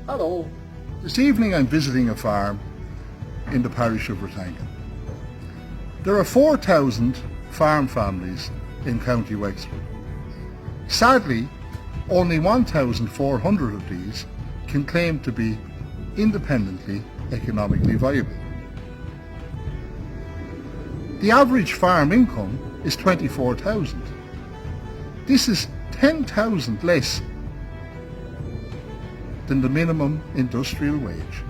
Hello. This evening I'm visiting a farm in the parish of Rathangan. There are 4,000 farm families in County Wexford. Sadly, only 1,400 of these can claim to be independently economically viable. The average farm income is 24,000. This is 10,000 less than the minimum industrial wage.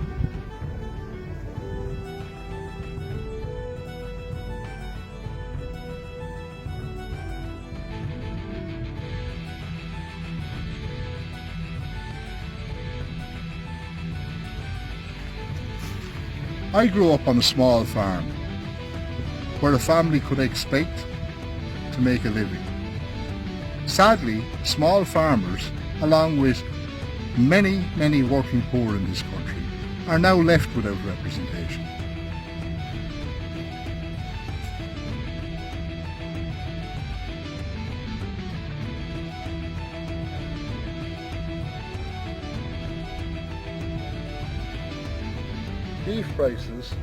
I grew up on a small farm where a family could expect to make a living. Sadly, small farmers, along with many working poor in this country, are now left without representation. Beef prices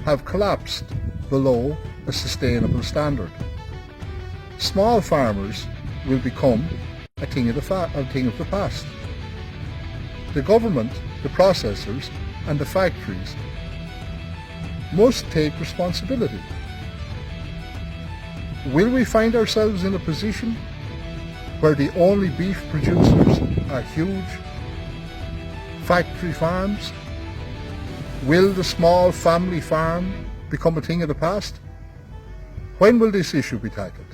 have collapsed below a sustainable standard. Small farmers will become a thing of the past. The government, the processors and the factories must take responsibility. Will we find ourselves in a position where the only beef producers are huge factory farms? Will the small family farm become a thing of the past? When will this issue be tackled?